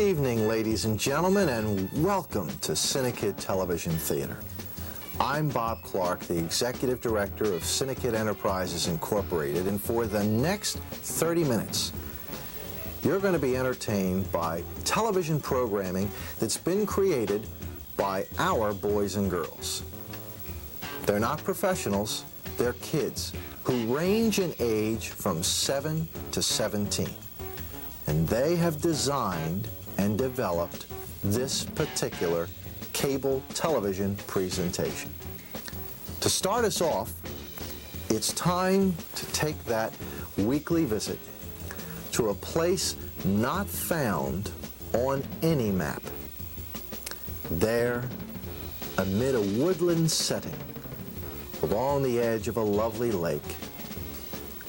evening, ladies and gentlemen, and welcome to CINEKYD Television Theater. I'm Bob Clark, the Executive Director of CINEKYD Enterprises Incorporated, and for the next 30 minutes, you're going to be entertained by television programming that's been created by our boys and girls. They're not professionals, they're kids who range in age from 7 to 17. And they have designed and developed this particular cable television presentation. To start us off, it's time to take that weekly visit to a place not found on any map. There, amid a woodland setting, along the edge of a lovely lake,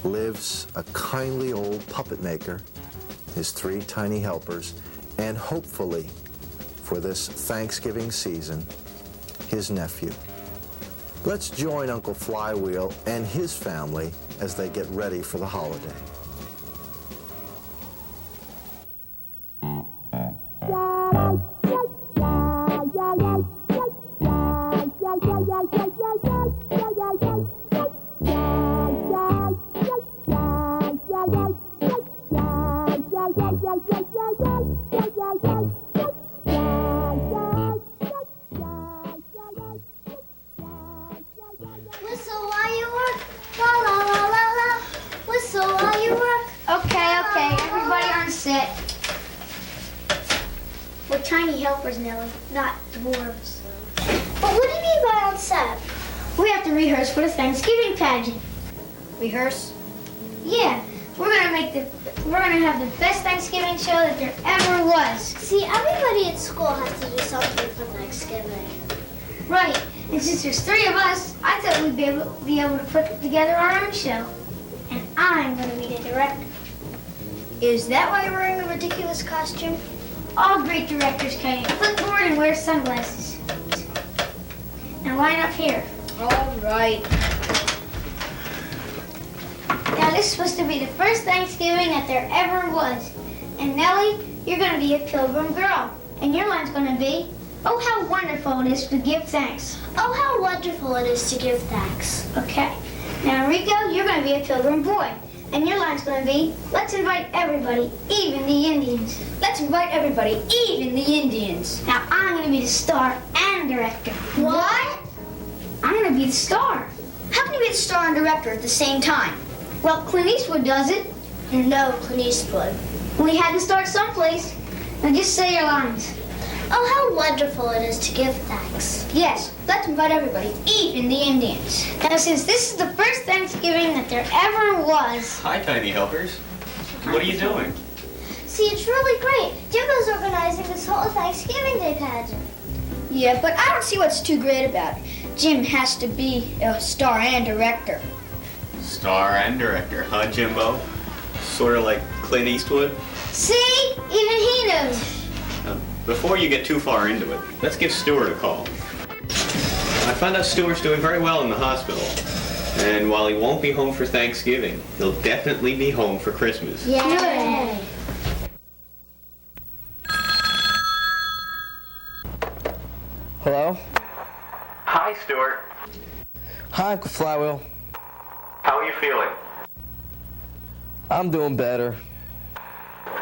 lives a kindly old puppet maker, his 3 tiny helpers, and hopefully, for this Thanksgiving season, his nephew. Let's join Uncle Flywheel and his family as they get ready for the holiday. Whistle while you work, la la la la la. Whistle while you work. Okay, everybody on set. We're tiny helpers, Nellie, not dwarves. But what do you mean by on set? We have to rehearse for the Thanksgiving pageant. Rehearse? Yeah, we're gonna have the best Thanksgiving show that there ever was. See, everybody at school has to do something for Thanksgiving. Right, and since there's 3 of us, I thought we'd be able to put together our own show. And I'm gonna be the director. Is that why you're wearing a ridiculous costume? All great directors carry a clipboard and wear sunglasses. Now line up here. All right. Now this is supposed to be the first Thanksgiving that there ever was. And Nellie, you're gonna be a pilgrim girl. And your line's gonna be, oh, how wonderful it is to give thanks. Oh, how wonderful it is to give thanks. Okay. Now, Rico, you're going to be a pilgrim boy. And your line's going to be, let's invite everybody, even the Indians. Let's invite everybody, even the Indians. Now, I'm going to be the star and director. What? I'm going to be the star. How can you be the star and director at the same time? Well, Clint Eastwood does it. No, Clint Eastwood. Well, he had to start someplace. Now, just say your lines. Oh, how wonderful it is to give thanks. Yes, let's invite everybody, even the Indians. Now, since this is the first Thanksgiving that there ever was... Hi, tiny helpers. What are you doing? See, it's really great. Jimbo's organizing this whole Thanksgiving Day pageant. Yeah, but I don't see what's too great about it. Jim has to be a star and director. Star and director, huh, Jimbo? Sort of like Clint Eastwood? See? Even he knows. Before you get too far into it, let's give Stuart a call. I found out Stuart's doing very well in the hospital. And while he won't be home for Thanksgiving, he'll definitely be home for Christmas. Yay! Hello? Hi, Stuart. Hi, Uncle Flywheel. How are you feeling? I'm doing better.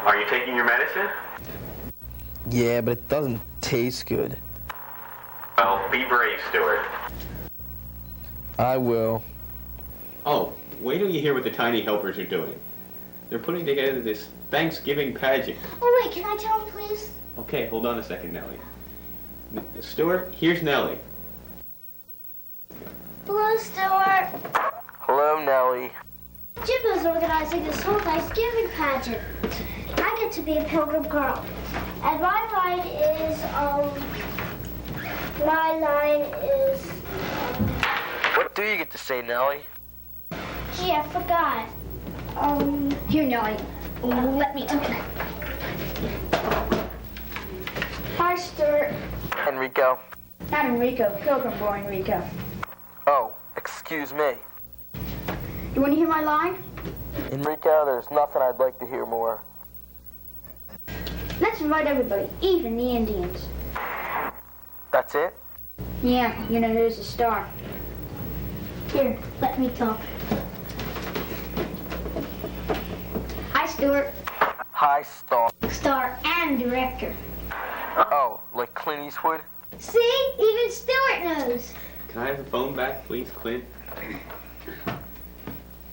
Are you taking your medicine? Yeah, but it doesn't taste good. Well, be brave, Stuart. I will. Oh, wait till you hear what the tiny helpers are doing. They're putting together this Thanksgiving pageant. Oh, wait, can I tell him, please? Okay, hold on a second, Nellie. Stuart, here's Nellie. Hello, Stuart. Hello, Nellie. Jimbo's organizing this whole Thanksgiving pageant. I get to be a pilgrim girl. And my line is, What do you get to say, Nellie? Gee, I forgot. Here, Nellie. Let me open it. Hi, Stuart. Enrico. Not Enrico, pilgrim boy Enrico. Oh, excuse me. You want to hear my line? Enrico, there's nothing I'd like to hear more. Let's invite everybody, even the Indians. That's it? Yeah, you know who's the star. Here, let me talk. Hi, Stuart. Hi, Star. Star and director. Oh, like Clint Eastwood? See? Even Stuart knows. Can I have the phone back, please, Clint?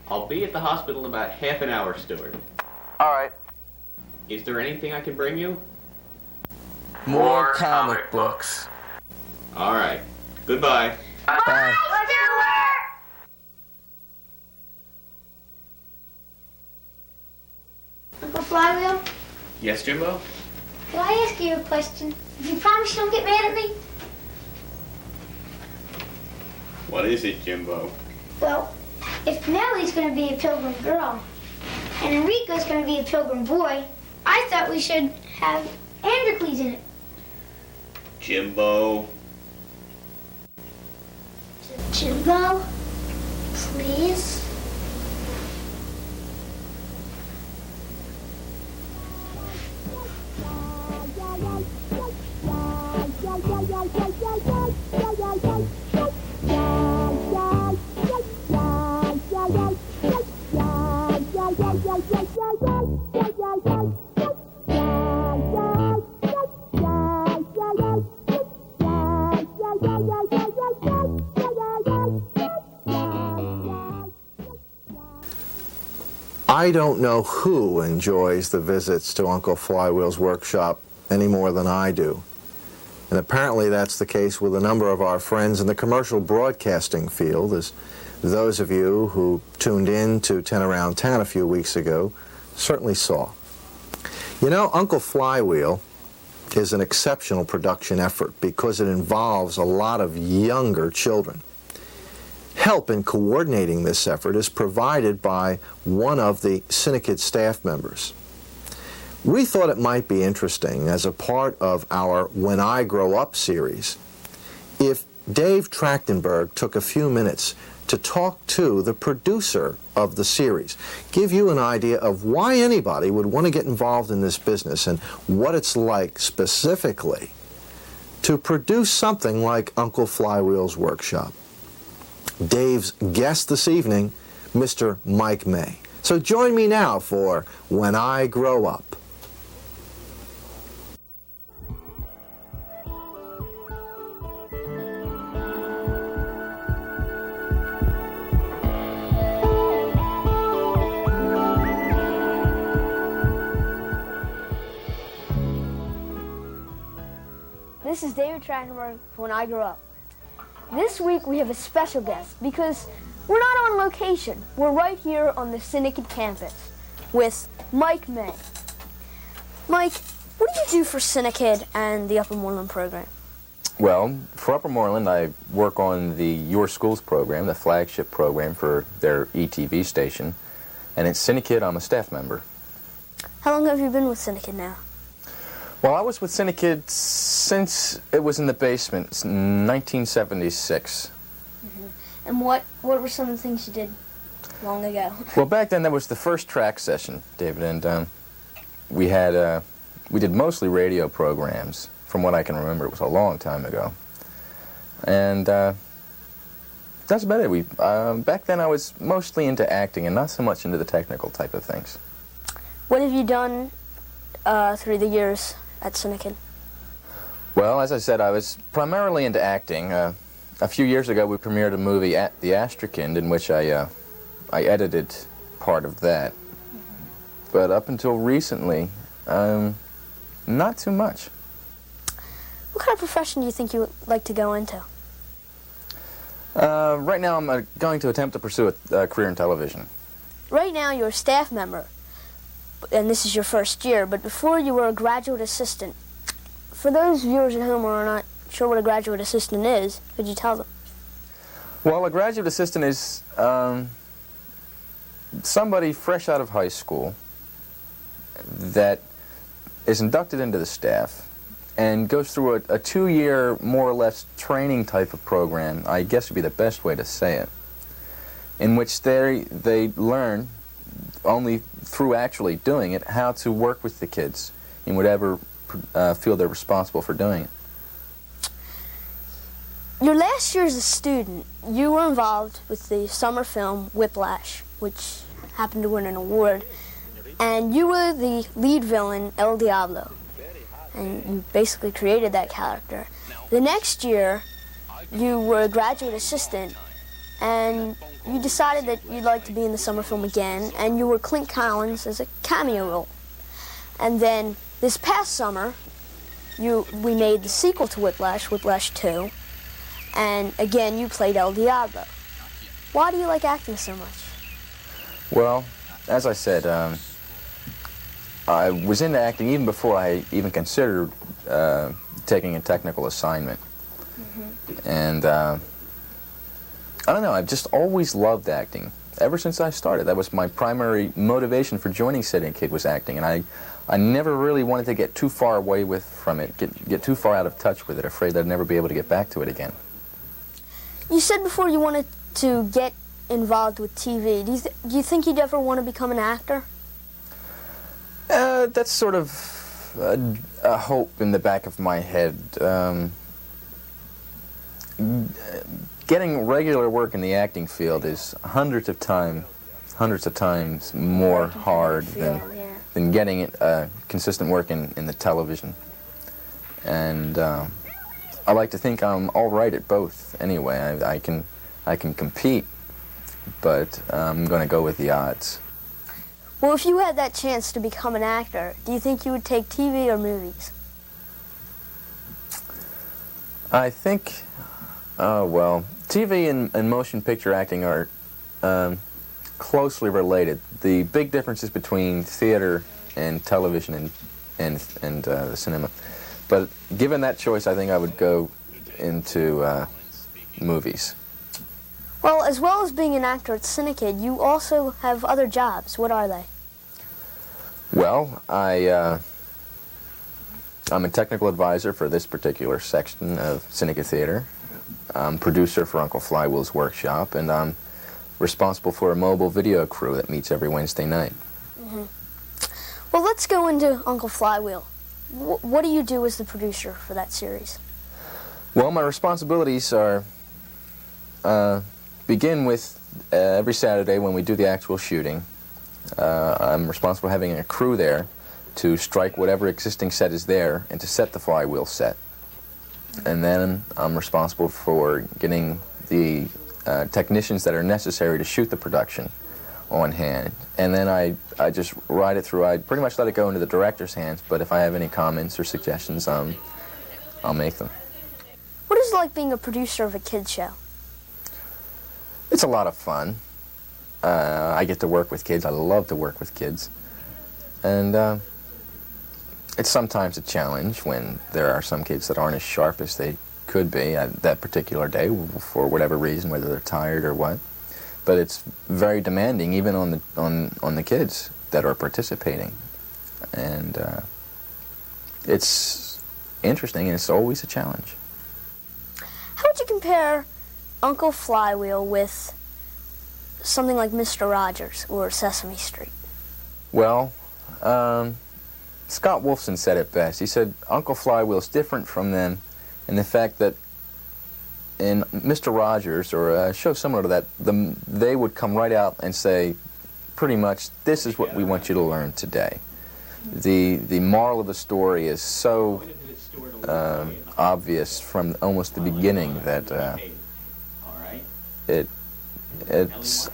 I'll be at the hospital in about half an hour, Stuart. All right. Is there anything I can bring you? More comic books. All right. Goodbye. Bye. Uncle Flywheel, Yes, Jimbo? could I ask you a question? If you promise you don't get mad at me? What is it, Jimbo? Well, if Nellie's going to be a pilgrim girl and Enrico's going to be a pilgrim boy, I thought we should have Androcles in it. Jimbo. Jimbo, please. I don't know who enjoys the visits to Uncle Flywheel's workshop any more than I do. And apparently that's the case with a number of our friends in the commercial broadcasting field, as those of you who tuned in to 10 Around Town a few weeks ago certainly saw. You know, Uncle Flywheel is an exceptional production effort because it involves a lot of younger children. Help in coordinating this effort is provided by one of the CINEKYD staff members. We thought it might be interesting as a part of our When I Grow Up series if Dave Trachtenberg took a few minutes to talk to the producer of the series, give you an idea of why anybody would want to get involved in this business and what it's like specifically to produce something like Uncle Flywheel's Workshop. Dave's guest this evening, Mr. Mike May. So join me now for When I Grow Up. This is David Trachtenberg for When I Grow Up. This week we have a special guest because we're not on location. We're right here on the CINEKYD campus with Mike May. Mike, what do you do for CINEKYD and the Upper Moreland program? Well, for Upper Moreland, I work on the Your Schools program, the flagship program for their ETV station. And at CINEKYD, I'm a staff member. How long have you been with CINEKYD now? Well, I was with CINEKYD since it was in the basement, 1976. Mm-hmm. And what were some of the things you did long ago? Well, back then, that was the first track session, David, and we did mostly radio programs. From what I can remember, it was a long time ago. And that's about it. Back then, I was mostly into acting and not so much into the technical type of things. What have you done through the years at CINEKYD? Well, as I said, I was primarily into acting. A few years ago, we premiered a movie at the Astrakhan in which I edited part of that. Mm-hmm. But up until recently, not too much. What kind of profession do you think you would like to go into? Right now, I'm going to attempt to pursue a career in television. Right now, you're a staff member, and this is your first year, but before you were a graduate assistant. For those viewers at home who are not sure what a graduate assistant is, could you tell them? Well, a graduate assistant is somebody fresh out of high school that is inducted into the staff and goes through a 2-year, more or less, training type of program, I guess would be the best way to say it, in which they learn, only through actually doing it, how to work with the kids in whatever field they're responsible for doing it. Your last year as a student, you were involved with the summer film Whiplash, which happened to win an award, and you were the lead villain, El Diablo, and you basically created that character. The next year, you were a graduate assistant, and you decided that you'd like to be in the summer film again, and you were Clint Collins as a cameo role. And then this past summer, we made the sequel to Whiplash, Whiplash 2, and again you played El Diablo. Why do you like acting so much? Well, as I said, I was into acting even before I even considered taking a technical assignment. And I don't know, I've just always loved acting. Ever since I started, that was my primary motivation for joining CINEKYD was acting, and I never really wanted to get too far away from it, get too far out of touch with it, afraid I'd never be able to get back to it again. You said before you wanted to get involved with TV. Do you think you'd ever want to become an actor? That's sort of a hope in the back of my head. Getting regular work in the acting field is hundreds of times more hard than getting consistent work in the television. And I like to think I'm all right at both. Anyway, I can compete, but I'm going to go with the odds. Well, if you had that chance to become an actor, do you think you would take TV or movies? I think, well, TV and motion picture acting are closely related. The big differences between theater and television and the cinema. But given that choice, I think I would go into movies. Well as being an actor at CINEKYD, you also have other jobs. What are they? Well, I'm a technical advisor for this particular section of CINEKYD Theater. I'm producer for Uncle Flywheel's workshop, and I'm responsible for a mobile video crew that meets every Wednesday night. Well, let's go into Uncle Flywheel. What do you do as the producer for that series? Well, my responsibilities are begin with every Saturday when we do the actual shooting. I'm responsible for having a crew there to strike whatever existing set is there and to set the Flywheel set. And then I'm responsible for getting the technicians that are necessary to shoot the production on hand. And then I just ride it through. I pretty much let it go into the director's hands, but if I have any comments or suggestions, I'll make them. What is it like being a producer of a kids show? It's a lot of fun. I get to work with kids. I love to work with kids. And it's sometimes a challenge when there are some kids that aren't as sharp as they could be at that particular day for whatever reason, whether they're tired or what. But it's very demanding even on the kids that are participating. And it's interesting, and it's always a challenge. How would you compare Uncle Flywheel with something like Mr. Rogers or Sesame Street? Well, Scott Wolfson said it best. He said Uncle Flywheel's different from them in the fact that in Mr. Rogers, or a show similar to that, they would come right out and say, pretty much, this is what we want you to learn today. The moral of the story is so obvious from almost the beginning that it's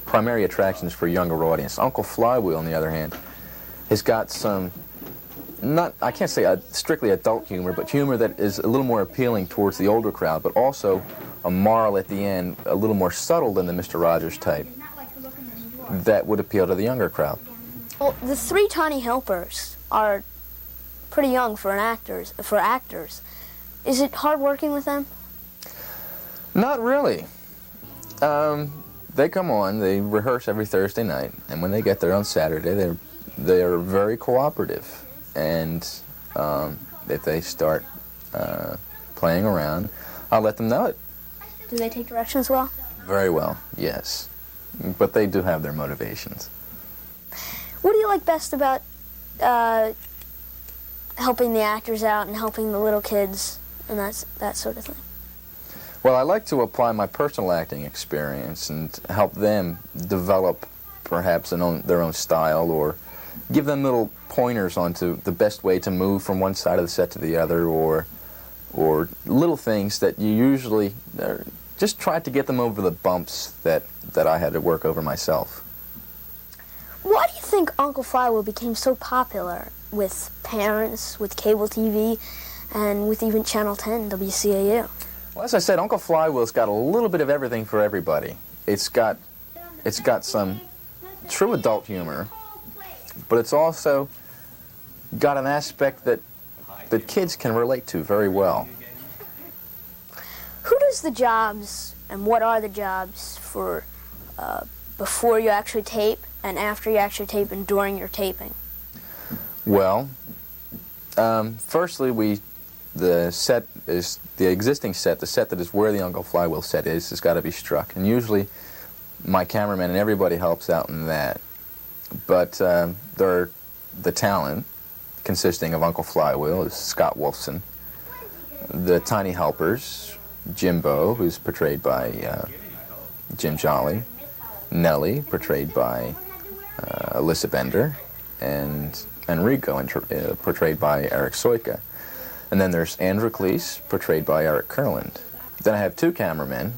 primary attractions for a younger audience. Uncle Flywheel, on the other hand, has got some, I can't say strictly adult humor, but humor that is a little more appealing towards the older crowd, but also a moral at the end, a little more subtle than the Mr. Rogers type, that would appeal to the younger crowd. Well, the three tiny helpers are pretty young for actors. Is it hard working with them? Not really. They come on, they rehearse every Thursday night, and when they get there on Saturday, they are very cooperative. And if they start playing around, I'll let them know it. Do they take directions well? Very well, yes. But they do have their motivations. What do you like best about helping the actors out and helping the little kids and that sort of thing? Well, I like to apply my personal acting experience and help them develop perhaps their own style, or give them little pointers onto the best way to move from one side of the set to the other, or little things that you usually just try to get them over the bumps that I had to work over myself. Why do you think Uncle Flywheel became so popular with parents, with cable TV, and with even Channel 10, WCAU? Well, as I said, Uncle Flywheel's got a little bit of everything for everybody. It's got some true adult humor, but it's also got an aspect that kids can relate to very well. Who does the jobs, and what are the jobs for before you actually tape, and after you actually tape, and during your taping? Well, firstly, the set is the existing set. The set that is where the Uncle Flywheel set is has got to be struck, and usually my cameraman and everybody helps out in that. But the talent, consisting of Uncle Flywheel, is Scott Wolfson. The tiny helpers, Jimbo, who's portrayed by Jim Jolly, Nellie, portrayed by Alyssa Bender, and Enrico, portrayed by Eric Soika. And then there's Andrew Cleese, portrayed by Eric Kurland. Then I have two cameramen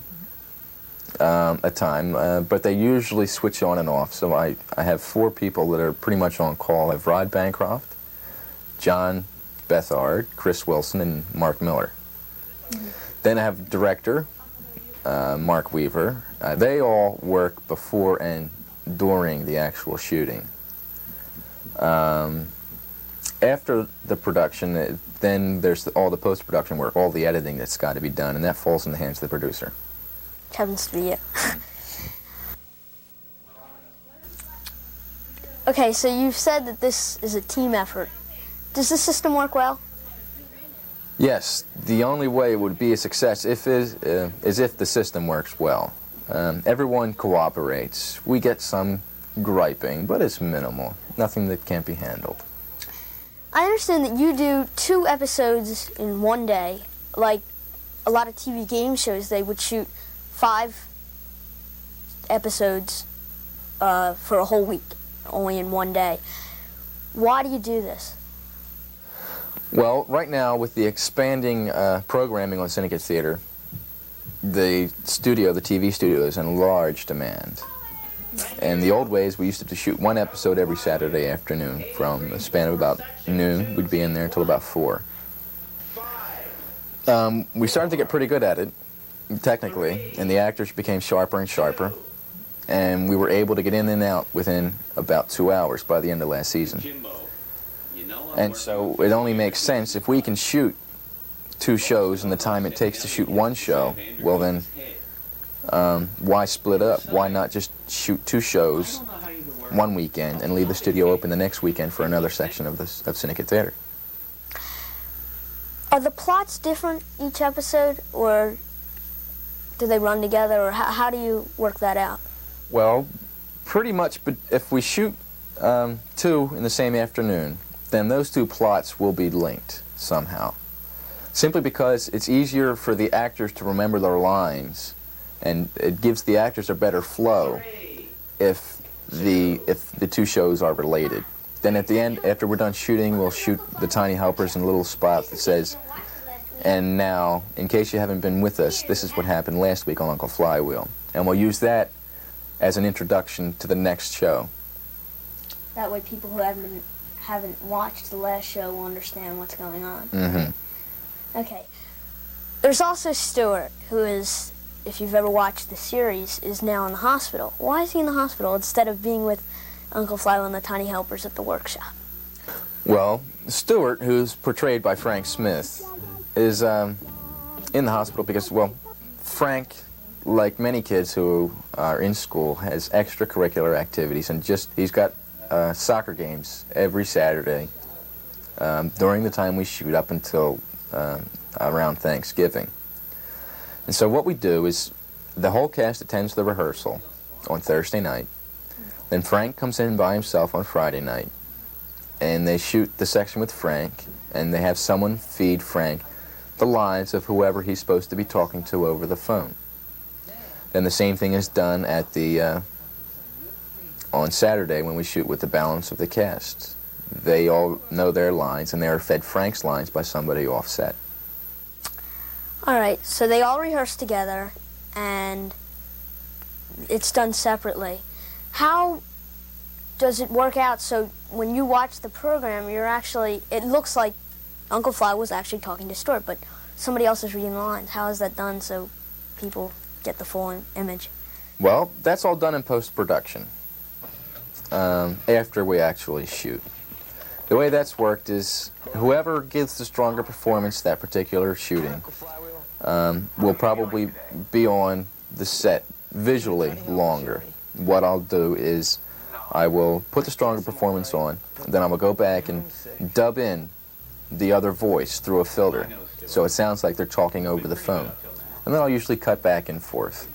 a time, but they usually switch on and off. So I have four people that are pretty much on call. I have Rod Bancroft, John Bethard, Chris Wilson, and Mark Miller. Mm-hmm. Then I have director, Mark Weaver. They all work before and during the actual shooting. After the production, then there's all the post-production work, all the editing that's got to be done, and that falls in the hands of the producer. Which happens to be you. Okay, so you've said that this is a team effort. Does the system work well? Yes, the only way it would be a success is if the system works well. Everyone cooperates. We get some griping, but it's minimal. Nothing that can't be handled. I understand that you do 2 episodes in one day. Like a lot of TV game shows, they would shoot 5 episodes for a whole week, only in one day. Why do you do this? Well, right now, with the expanding programming on CINEKYD Theater, the TV studio is in large demand. In the old ways, we used to shoot 1 episode every Saturday afternoon. From a span of about noon, we'd be in there until about 4. We started to get pretty good at it, technically, and the actors became sharper and sharper, and we were able to get in and out within about 2 hours by the end of last season. And so it only makes sense if we can shoot 2 shows in the time it takes to shoot 1 show. Well then, why split up? Why not just shoot 2 shows one weekend and leave the studio open the next weekend for another section of CINEKYD Theater? Are the plots different each episode, or do they run together, or how do you work that out? Well, pretty much, but if we shoot 2 in the same afternoon, then those 2 plots will be linked somehow. Simply because it's easier for the actors to remember their lines, and it gives the actors a better flow if the 2 shows are related. Then at the end, after we're done shooting, we'll shoot the tiny helpers in a little spot that says, "And now, in case you haven't been with us, this is what happened last week on Uncle Flywheel." And we'll use that as an introduction to the next show. That way people who haven't watched the last show will understand what's going on. Mm-hmm. Okay. There's also Stuart, who is, if you've ever watched the series, is now in the hospital. Why is he in the hospital instead of being with Uncle Flywheel and the tiny helpers at the workshop? Well, Stuart, who's portrayed by Frank Smith, is in the hospital because, well, Frank, like many kids who are in school, has extracurricular activities, and he's got soccer games every Saturday during the time we shoot up until around Thanksgiving. And so what we do is the whole cast attends the rehearsal on Thursday night. Then Frank comes in by himself on Friday night. and they shoot the section with Frank, and they have someone feed Frank the lines of whoever he's supposed to be talking to over the phone. Then the same thing is done at the on Saturday when we shoot with the balance of the cast. They all know their lines, and they are fed Frank's lines by somebody offset. All right, so they all rehearse together, and it's done separately. How does it work out so when you watch the program, it looks like Uncle Fly was actually talking to Stuart, but somebody else is reading the lines. How is that done so people get the full image? Well, that's all done in post-production, after we actually shoot. The way that's worked is whoever gives the stronger performance that particular shooting will probably be on the set visually longer. What I'll do is I will put the stronger performance on, then I will go back and dub in the other voice through a filter, so it sounds like they're talking over the phone. And then I'll usually cut back and forth.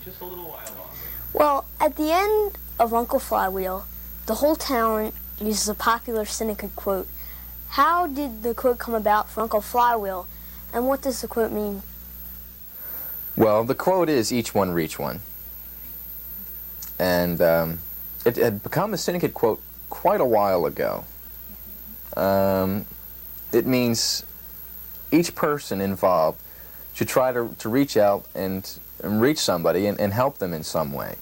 Well, at the end of Uncle Flywheel, the whole town uses a popular CINEKYD quote. How did the quote come about for Uncle Flywheel, and what does the quote mean? Well, the quote is, "Each one reach one." And it had become a CINEKYD quote quite a while ago. It means each person involved should try to reach out and reach somebody and help them in some way.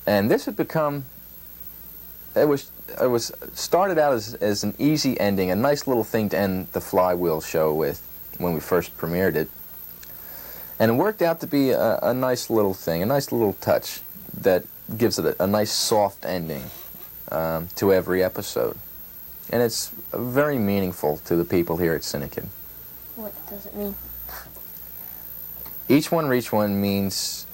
And this had become, it was started out as an easy ending, a nice little thing to end the Flywheel show with when we first premiered it. And it worked out to be a nice little thing, a nice little touch that gives it a nice soft ending to every episode. And it's very meaningful to the people here at CINEKYD. What does it mean? Each one reach one means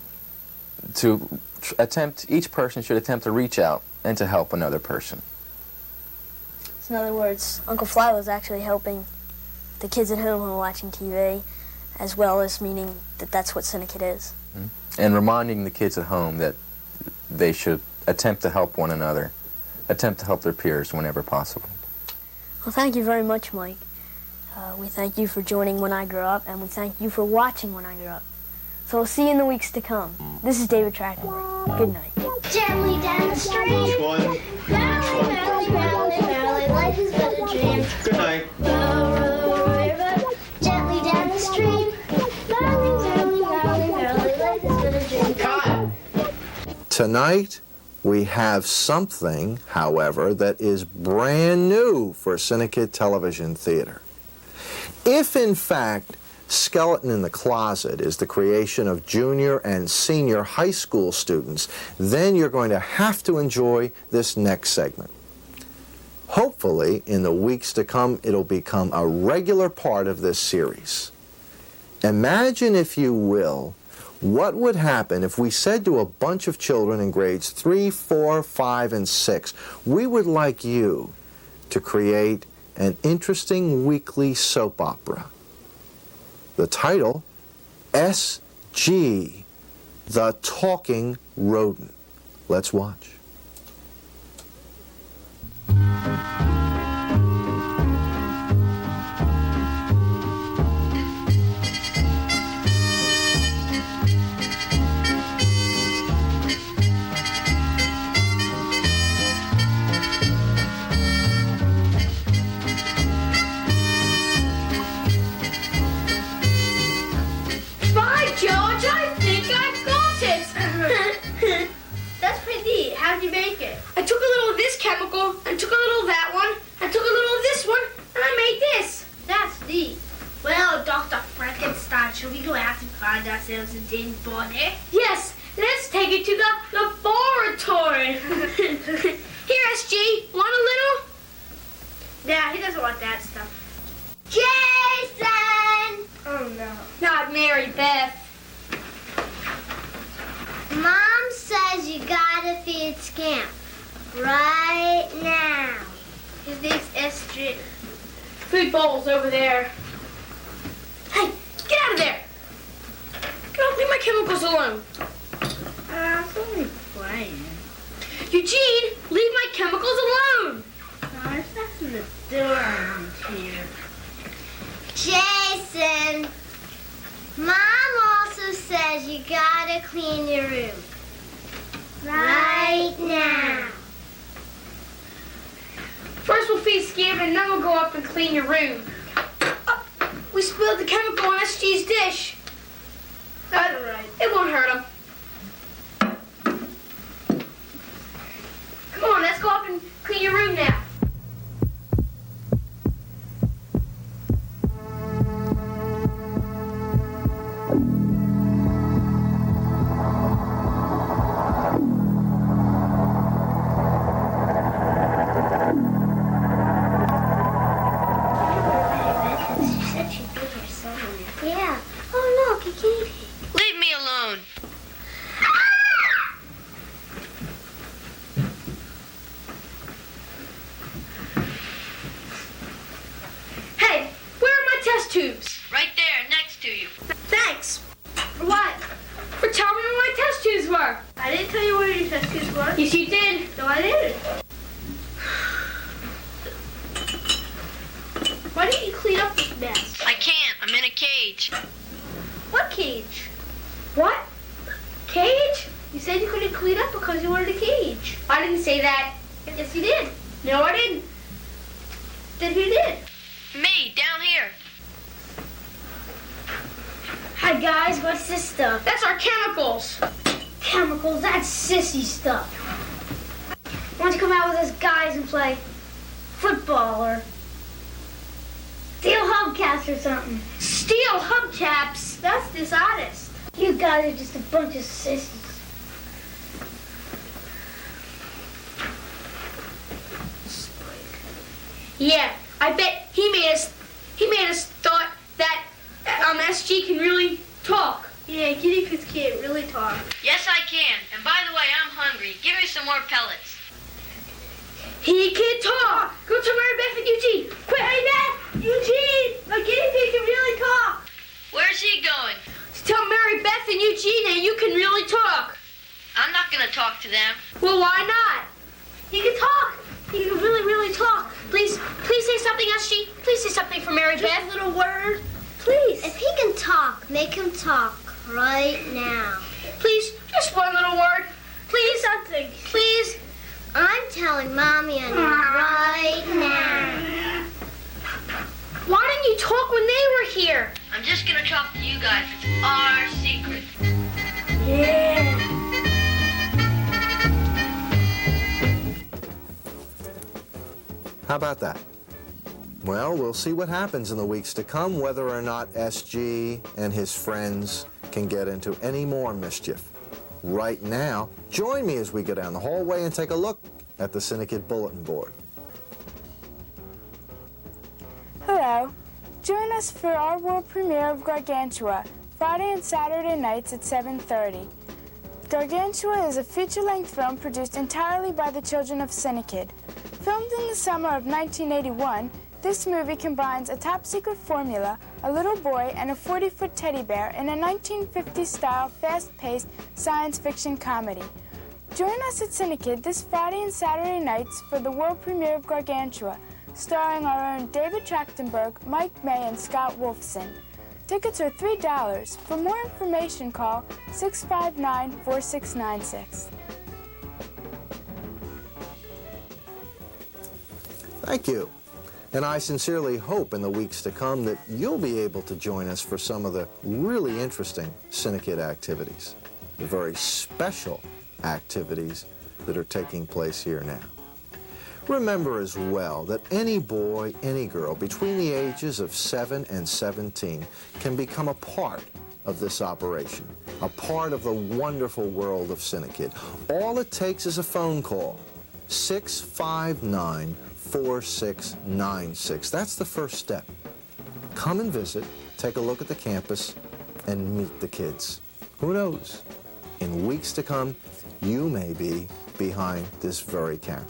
each person should attempt to reach out and to help another person. So in other words, Uncle Fly was actually helping the kids at home who are watching TV, as well as meaning that that's what CINEKYD is. Mm-hmm. And reminding the kids at home that they should attempt to help one another, attempt to help their peers whenever possible. Well, thank you very much, Mike. We thank you for joining When I Grow Up, and we thank you for watching When I Grow Up. So we'll see you in the weeks to come. This is David Trachtenberg. Good night. Gently down the street. One. Merrily, merrily, merrily, merrily, life is but a dream. Good night. Row, row, river, gently down the stream. Merrily, merrily, merrily, merrily, life is but a dream. Cut! Tonight, we have something, however, that is brand new for CINEKYD Television Theater. If, in fact, Skeleton in the Closet is the creation of junior and senior high school students, then you're going to have to enjoy this next segment. Hopefully, in the weeks to come, it'll become a regular part of this series. Imagine, if you will, what would happen if we said to a bunch of children in grades 3, 4, 5, and 6, we would like you to create an interesting weekly soap opera. The title, S.G., The Talking Rodent. Let's watch. How'd you make it? I took a little of this chemical, and took a little of that one, and took a little of this one, and I made this. That's neat. Well, Dr. Frankenstein, shall we go out and find ourselves a dead body? Yes, let's take it to the laboratory. Here, SG, want a little? Nah, he doesn't want that stuff. Jason! Oh, no. Not Mary Beth. Mom says you gotta feed Scamp right now. His name's SG. Food bowl's over there. Hey, get out of there! Get off, leave my chemicals alone. I'm only playing. Eugene, leave my chemicals alone! No, it's not the door around here? Jason, Mom also says you gotta clean your room. Right now. First we'll feed Skip and then we'll go up and clean your room. Oh, we spilled the chemical on SG's dish. That's all right. It won't hurt him. Come on, let's go up and clean your room now. Yeah. Oh, look, a guinea pig. Leave me alone. Hey, where are my test tubes? Right there, next to you. Thanks. For what? For telling me where my test tubes were. I didn't tell you where your test tubes were. Yes, you did. No, I didn't. Why didn't you clean up this mess? I can't. I'm in a cage. What cage? What? Cage? You said you couldn't clean up because you wanted a cage. I didn't say that. Yes, you did. No, I didn't. Then who did? Me, down here. Hi, guys. What's this stuff? That's our chemicals. Chemicals? That's sissy stuff. Why don't you come out with us guys and play football or steel hubcaps or something? Steel hubcaps. That's dishonest. You guys are just a bunch of sissies. Yeah, I bet he made us thought that SG can really talk. Yeah, guinea pigs can't really talk. Yes, I can. And by the way, I'm hungry. Give me some more pellets. He can talk. Go to Mary Beth and Eugene. Quick, hey Beth, Eugene, my guinea pig can really talk. Where's he going? Tell Mary Beth and Eugene that you can really talk. I'm not going to talk to them. Well, why not? He can talk. He can really, really talk. Please say something, SG. Please say something for Mary Beth. Just a little word. Please. If he can talk, make him talk right now. Please, just one little word. Please. Something. Please. I'm telling Mommy and you right now. Why didn't you talk when they were here? I'm just going to talk to you guys. It's our secret. Yeah. How about that? Well, we'll see what happens in the weeks to come, whether or not SG and his friends can get into any more mischief. Right now, join me as we go down the hallway and take a look at the CINEKYD bulletin board. Hello. Join us for our world premiere of Gargantua, Friday and Saturday nights at 7:30. Gargantua is a feature-length film produced entirely by the children of CINEKYD. Filmed in the summer of 1981, this movie combines a top-secret formula, a little boy, and a 40-foot teddy bear in a 1950s-style, fast-paced science fiction comedy. Join us at CINEKYD this Friday and Saturday nights for the world premiere of Gargantua, starring our own David Trachtenberg, Mike May, and Scott Wolfson. Tickets are $3. For more information, call 659-4696. Thank you. And I sincerely hope in the weeks to come that you'll be able to join us for some of the really interesting CINEKYD activities, the very special activities that are taking place here now. Remember as well that any boy, any girl between the ages of 7 and 17 can become a part of this operation, a part of the wonderful world of CINEKYD. All it takes is a phone call, 659-4696. That's the first step. Come and visit, take a look at the campus, and meet the kids. Who knows? In weeks to come, you may be behind this very camera.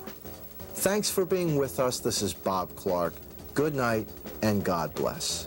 Thanks for being with us. This is Bob Clark. Good night, and God bless.